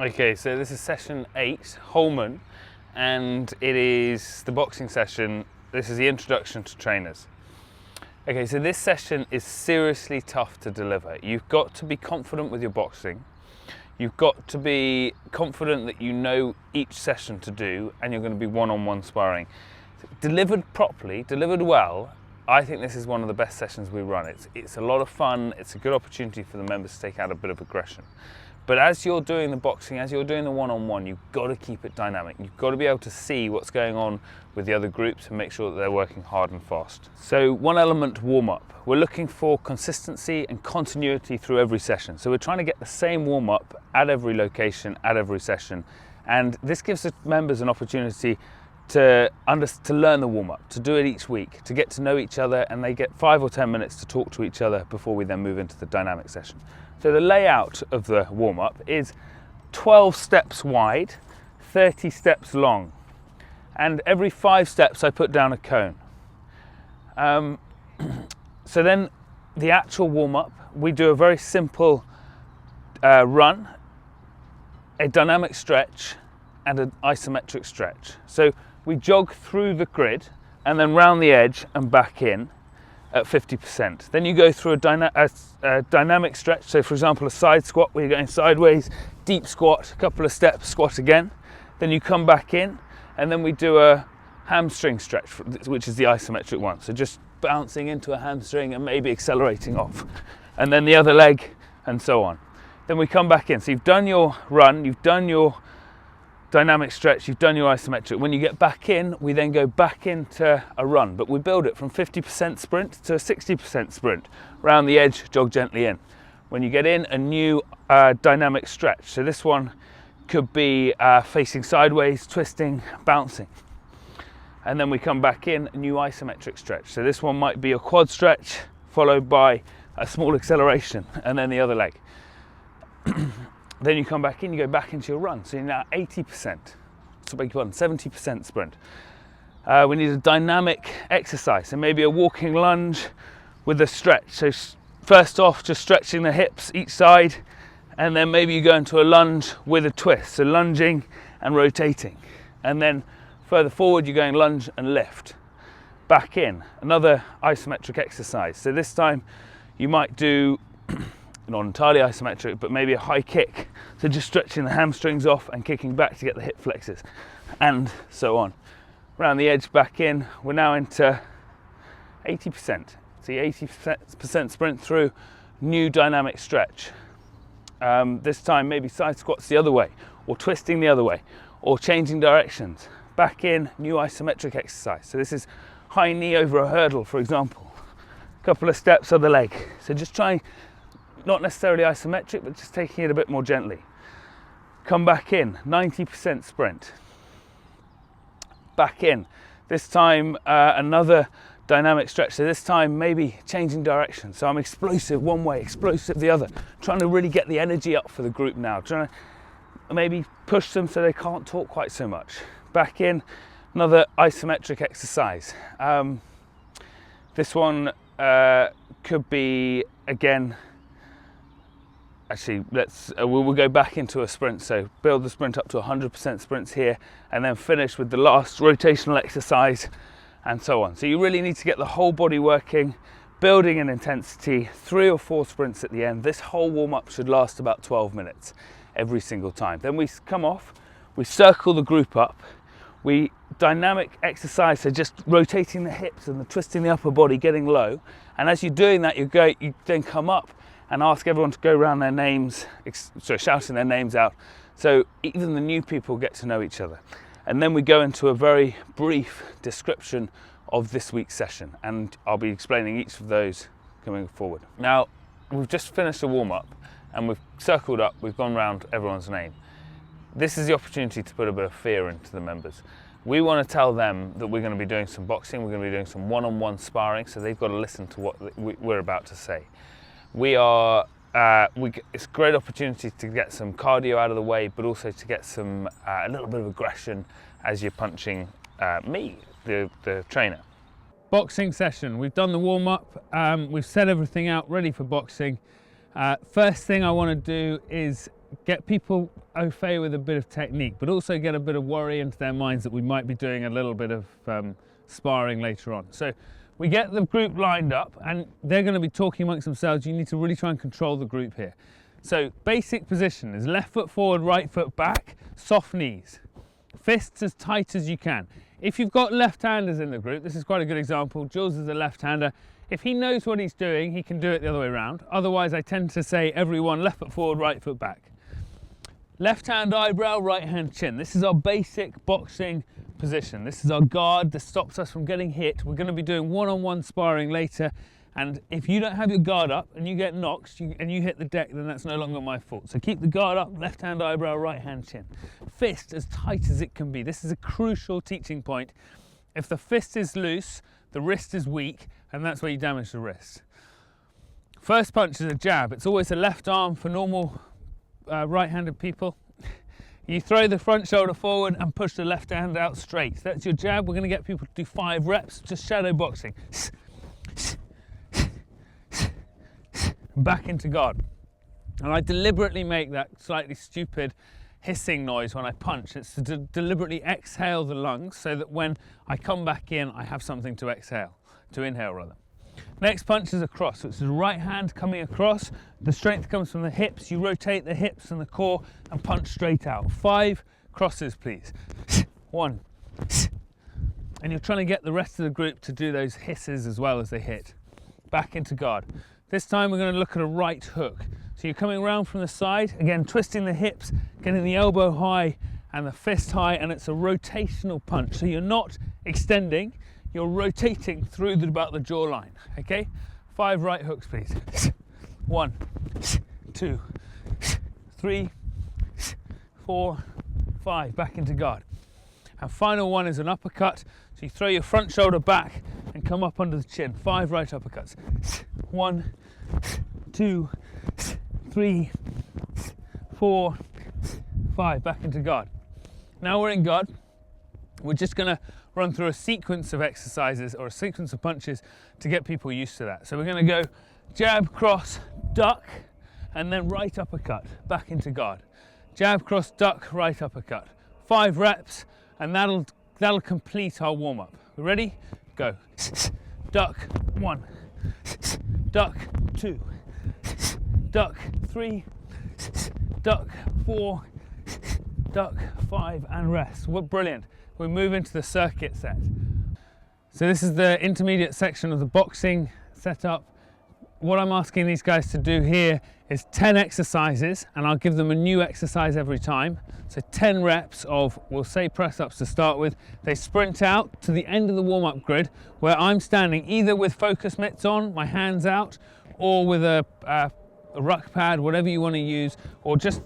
Okay, so this is session 8, Holman, and it is the boxing session. This is the introduction to trainers. Okay, so this session is seriously tough to deliver. You've got to be confident with your boxing. You've got to be confident that you know each session to do, and you're going to be one-on-one sparring. Delivered properly, delivered well, I think this is one of the best sessions we run. It's a lot of fun. It's a good opportunity for the members to take out a bit of aggression. But as you're doing the boxing, as you're doing the one-on-one, you've got to keep it dynamic. You've got to be able to see what's going on with the other groups and make sure that they're working hard and fast. So one element, warm-up. We're looking for consistency and continuity through every session. So we're trying to get the same warm-up at every location, at every session. And this gives the members an opportunity to learn the warm-up, to do it each week, to get to know each other, and they get 5 or 10 minutes to talk to each other before we then move into the dynamic session. So the layout of the warm-up is 12 steps wide, 30 steps long, and every 5 steps I put down a cone. So then the actual warm-up, we do a very simple run, a dynamic stretch, and an isometric stretch. So we jog through the grid and then round the edge and back in at 50%. Then you go through a dynamic stretch. So for example, a side squat where you're going sideways, deep squat, a couple of steps, squat again. Then you come back in, and then we do a hamstring stretch, which is the isometric one. So just bouncing into a hamstring and maybe accelerating off. And then the other leg, and so on. Then we come back in. So you've done your run, you've done your dynamic stretch, you've done your isometric. When you get back in, we then go back into a run, but we build it from 50% sprint to a 60% sprint. Round the edge, jog gently in. When you get in, a new dynamic stretch. So this one could be facing sideways, twisting, bouncing. And then we come back in, a new isometric stretch. So this one might be a quad stretch, followed by a small acceleration, and then the other leg. Then you come back in, you go back into your run. So you're now 80%, so beg your pardon, 70% sprint. We need a dynamic exercise, so maybe a walking lunge with a stretch. So first off, just stretching the hips each side, and then maybe you go into a lunge with a twist, so lunging and rotating. And then further forward, you're going lunge and lift. Back in, another isometric exercise. So this time you might do not entirely isometric, but maybe a high kick. So just stretching the hamstrings off and kicking back to get the hip flexors, and so on. Round the edge, back in. We're now into 80%. See, 80% sprint through, new dynamic stretch. This time maybe side squats the other way, or twisting the other way, or changing directions. Back in, new isometric exercise. So this is high knee over a hurdle, for example. A couple of steps, other leg. So just trying, not necessarily isometric, but just taking it a bit more gently. Come back in, 90% sprint. Back in. This time another dynamic stretch. So this time maybe changing direction. So I'm explosive one way, explosive the other. Trying to really get the energy up for the group now. Trying to maybe push them so they can't talk quite so much. Back in, another isometric exercise. This one could be, again, actually, we'll go back into a sprint. So build the sprint up to 100% sprints here, and then finish with the last rotational exercise, and so on. So you really need to get the whole body working, building in intensity, 3 or 4 sprints at the end. This whole warm-up should last about 12 minutes every single time. Then we come off, we circle the group up, we dynamic exercise, so just rotating the hips and the twisting the upper body, getting low. And as you're doing that, you then come up and ask everyone to go around their names, shouting their names out, so even the new people get to know each other. And then we go into a very brief description of this week's session, and I'll be explaining each of those coming forward. Now, we've just finished a warm-up, and we've circled up, we've gone around everyone's name. This is the opportunity to put a bit of fear into the members. We want to tell them that we're going to be doing some boxing, we're going to be doing some one-on-one sparring, so they've got to listen to what we're about to say. It's a great opportunity to get some cardio out of the way, but also to get some a little bit of aggression as you're punching me, the trainer. Boxing session. We've done the warm-up. We've set everything out ready for boxing. First thing I want to do is get people au fait with a bit of technique, but also get a bit of worry into their minds that we might be doing a little bit of sparring later on. So we get the group lined up and they're going to be talking amongst themselves. You need to really try and control the group here. So basic position is left foot forward, right foot back, soft knees, fists as tight as you can. If you've got left-handers in the group, this is quite a good example. Jules is a left-hander. If he knows what he's doing, he can do it the other way around. Otherwise, I tend to say everyone left foot forward, right foot back. Left hand eyebrow, right hand chin. This is our basic boxing position. This is our guard that stops us from getting hit. We're going to be doing one-on-one sparring later. And if you don't have your guard up and you get knocked and you hit the deck, then that's no longer my fault. So keep the guard up, left hand eyebrow, right hand chin. Fist as tight as it can be. This is a crucial teaching point. If the fist is loose, the wrist is weak, and that's where you damage the wrist. First punch is a jab. It's always a left arm for normal right-handed people. You throw the front shoulder forward and push the left hand out straight. That's your jab. We're going to get people to do 5 reps, just shadow boxing. Back into guard. And I deliberately make that slightly stupid hissing noise when I punch. It's to deliberately exhale the lungs so that when I come back in, I have something to exhale, to inhale rather. Next punch is a cross, so it's the right hand coming across. The strength comes from the hips. You rotate the hips and the core and punch straight out. 5 crosses, please. 1. And you're trying to get the rest of the group to do those hisses as well as they hit. Back into guard. This time we're going to look at a right hook. So you're coming around from the side, again twisting the hips, getting the elbow high and the fist high, and it's a rotational punch. So you're not extending, you're rotating through about the jawline, okay? 5 right hooks, please. 1, 2, 3, 4, 5, back into guard. And final one is an uppercut. So you throw your front shoulder back and come up under the chin. 5 right uppercuts. 1, 2, 3, 4, 5, back into guard. Now we're in guard. We're just going to run through a sequence of exercises or a sequence of punches to get people used to that. So we're going to go jab, cross, duck, and then right uppercut, back into guard. Jab, cross, duck, right uppercut. 5 reps, and that'll complete our warm-up. We ready? Go. Duck, 1. Duck, 2. Duck, 3. Duck, 4. Duck, 5, and rest. Well, brilliant. We move into the circuit set. So this is the intermediate section of the boxing setup. What I'm asking these guys to do here is 10 exercises, and I'll give them a new exercise every time. So 10 reps of, we'll say press-ups to start with. They sprint out to the end of the warm-up grid where I'm standing either with focus mitts on, my hands out, or with a ruck pad, whatever you want to use, or just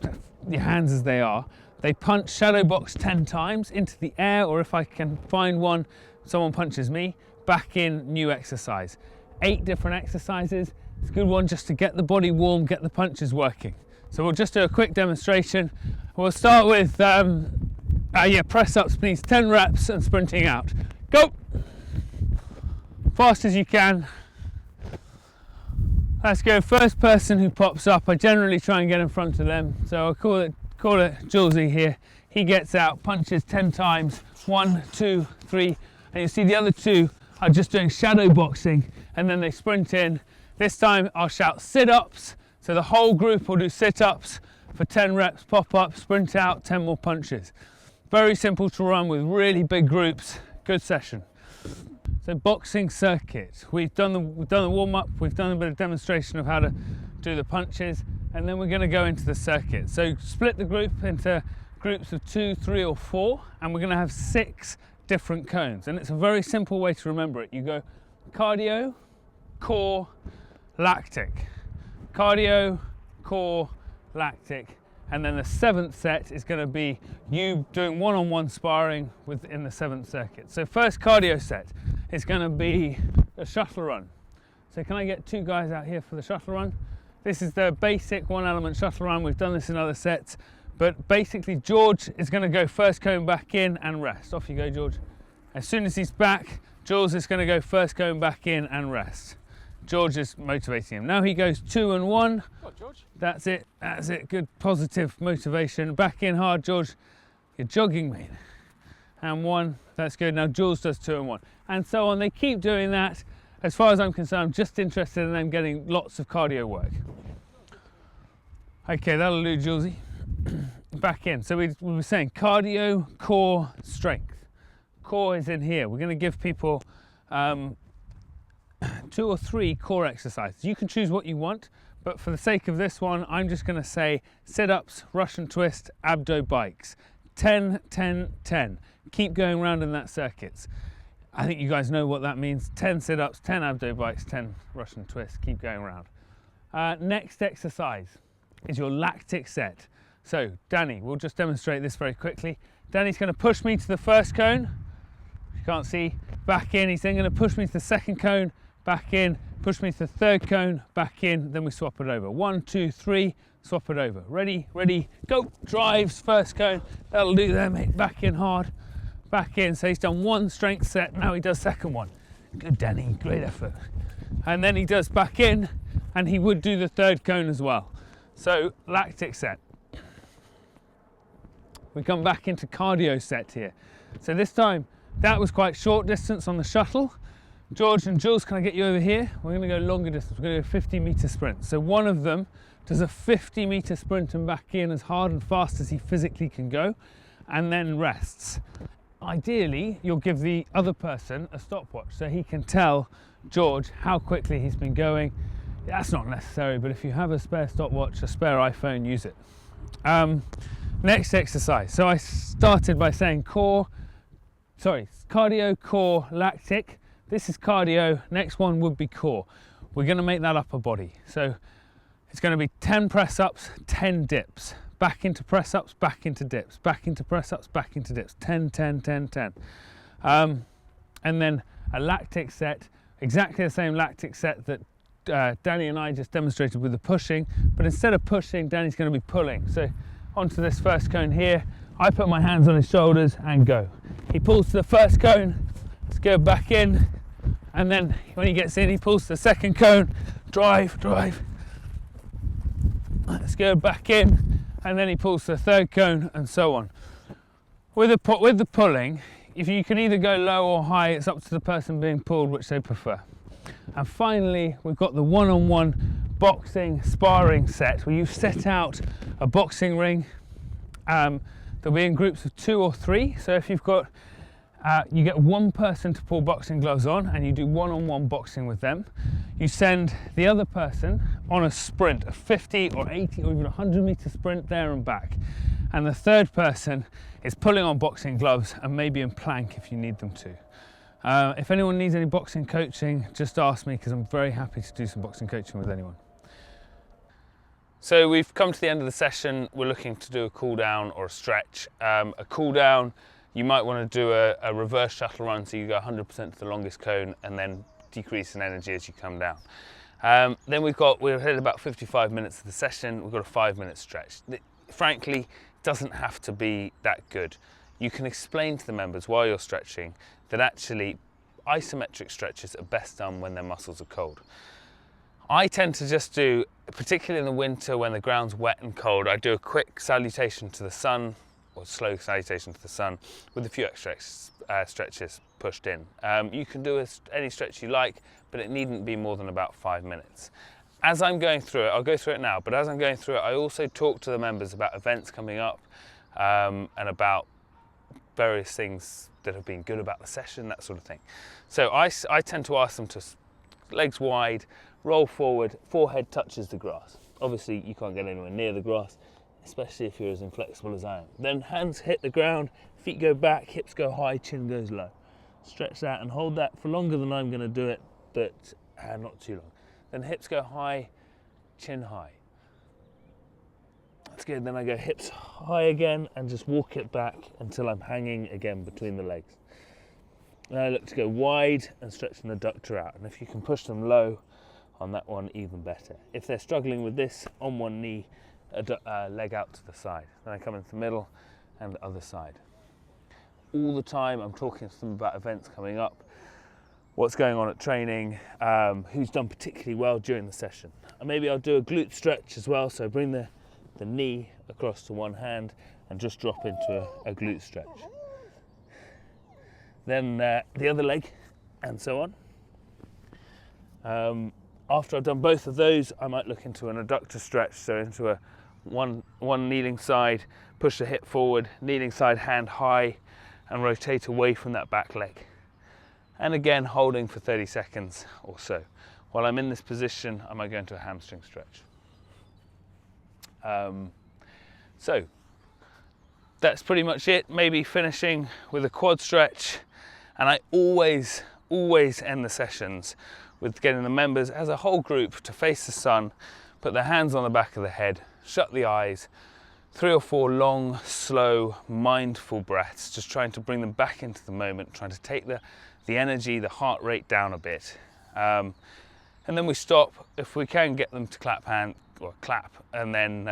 your hands as they are. They punch shadow box 10 times into the air, or if I can find one, someone punches me, back in, new exercise. 8 different exercises. It's a good one just to get the body warm, get the punches working. So we'll just do a quick demonstration. We'll start with press ups, please. 10 reps and sprinting out. Go! Fast as you can. Let's go. First person who pops up, I generally try and get in front of them. So I'll call it Julesy here. He gets out, punches 10 times. 1, 2, 3. And you see the other 2 are just doing shadow boxing, and then they sprint in. This time I'll shout sit-ups, so the whole group will do sit-ups for 10 reps, pop up, sprint out, 10 more punches. Very simple to run with really big groups. Good session. So boxing circuit. We've done the warm-up, we've done a bit of demonstration of how to do the punches, and then we're going to go into the circuit. So split the group into groups of 2, 3, or 4, and we're going to have 6 different cones, and it's a very simple way to remember it. You go cardio, core, lactic, cardio, core, lactic, and then the 7th set is going to be you doing one-on-one sparring within the 7th circuit. So first cardio set is going to be a shuttle run. So can I get 2 guys out here for the shuttle run? This is the basic 1-element shuttle run. We've done this in other sets. But basically, George is going to go first cone back in and rest. Off you go, George. As soon as he's back, Jules is going to go first cone back in and rest. George is motivating him. Now he goes 2 and 1. Come on, George. That's it, that's it. Good positive motivation. Back in hard, George. You're jogging, mate. And 1, that's good. Now Jules does 2 and 1. And so on. They keep doing that. As far as I'm concerned, I'm just interested in them getting lots of cardio work. Okay, that'll do, Julesy. Back in. So we were saying cardio, core, strength. Core is in here. We're going to give people 2 or 3 core exercises. You can choose what you want, but for the sake of this one, I'm just going to say sit-ups, Russian twist, abdo bikes. 10, 10, 10. Keep going around in that circuits. I think you guys know what that means. 10 sit-ups, 10 abdo bikes, 10 Russian twists. Keep going around. Next exercise is your lactic set. So Danny, we'll just demonstrate this very quickly. Danny's going to push me to the first cone. You can't see. Back in. He's then going to push me to the second cone. Back in. Push me to the third cone. Back in. Then we swap it over. 1, 2, 3. Swap it over. Ready, ready, go. Drives, first cone. That'll do there, mate. Back in hard. Back in. So he's done 1 strength set. Now he does second one. Good, Danny. Great effort. And then he does back in, and he would do the third cone as well. So lactic set. We come back into cardio set here. So this time, that was quite short distance on the shuttle. George and Jules, can I get you over here? We're going to go longer distance. We're going to go 50-meter sprint. So one of them does a 50-meter sprint and back in as hard and fast as he physically can go, and then rests. Ideally, you'll give the other person a stopwatch so he can tell George how quickly he's been going. That's not necessary, but if you have a spare stopwatch, a spare iPhone, use it. Next exercise. So I started by saying cardio, core, lactic. This is cardio. Next one would be core. We're going to make that upper body. So it's going to be 10 press ups, 10 dips. Back into press ups, back into dips. Back into press ups, back into dips. 10, 10, 10, 10. And then a lactic set, exactly the same lactic set that Danny and I just demonstrated with the pushing, but instead of pushing, Danny's going to be pulling. So onto this first cone here, I put my hands on his shoulders and go. He pulls to the first cone, let's go back in, and then when he gets in, he pulls to the second cone, drive, drive. Let's go back in, and then he pulls to the third cone, and so on. With the pulling, if you can either go low or high, it's up to the person being pulled, which they prefer. And finally, we've got the one-on-one boxing sparring set, where you set out a boxing ring. They'll be in groups of 2 or 3. So if you've got, you get one person to pull boxing gloves on, and you do one-on-one boxing with them. You send the other person on a sprint, a 50 or 80 or even 100-meter sprint there and back. And the third person is pulling on boxing gloves and maybe in plank if you need them to. If anyone needs any boxing coaching, just ask me, because I'm very happy to do some boxing coaching with anyone. So we've come to the end of the session. We're looking to do a cool down or a stretch. A cool down, you might want to do a reverse shuttle run, so you go 100% to the longest cone and then decrease in energy as you come down. Then we're at about 55 minutes of the session. We've got a 5-minute stretch. Frankly, it doesn't have to be that good. You can explain to the members while you're stretching that actually isometric stretches are best done when their muscles are cold. I tend to just do, particularly in the winter when the ground's wet and cold, I do a quick salutation to the sun, or slow salutation to the sun, with a few extra stretches pushed in. You can do any stretch you like, but it needn't be more than about 5 minutes. As I'm going through it, I'll go through it now, but as I'm going through it, I also talk to the members about events coming up, and about various things that have been good about the session, that sort of thing. So I tend to ask them to legs wide, roll forward, forehead touches the grass. Obviously you can't get anywhere near the grass, especially if you're as inflexible as I am. Then hands hit the ground, feet go back, hips go high, chin goes low. Stretch that and hold that for longer than I'm going to do it, but not too long. Then hips go high, chin high. That's good. Then I go hips high again and just walk it back until I'm hanging again between the legs. And I look to go wide and stretching the adductor out. And if you can push them low on that one, even better. If they're struggling with this, on one knee, leg out to the side. Then I come into the middle and the other side. All the time I'm talking to them about events coming up. what's going on at training, who's done particularly well during the session. And maybe I'll do a glute stretch as well, so bring the knee across to one hand and just drop into a glute stretch. Then the other leg, and so on. After I've done both of those, I might look into an adductor stretch, so into a one kneeling side, push the hip forward, kneeling side, hand high, and rotate away from that back leg. And again, holding for 30 seconds or so. While I'm in this position, I might go into a hamstring stretch. So that's pretty much it. Maybe finishing with a quad stretch. And I always end the sessions with getting the members as a whole group to face the sun, put their hands on the back of the head, shut the eyes, 3 or 4 long, slow, mindful breaths, just trying to bring them back into the moment, trying to take the energy, the heart rate down a bit. And then we stop, if we can get them to clap, and then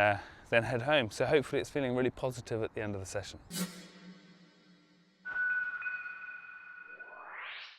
head home. So hopefully it's feeling really positive at the end of the session.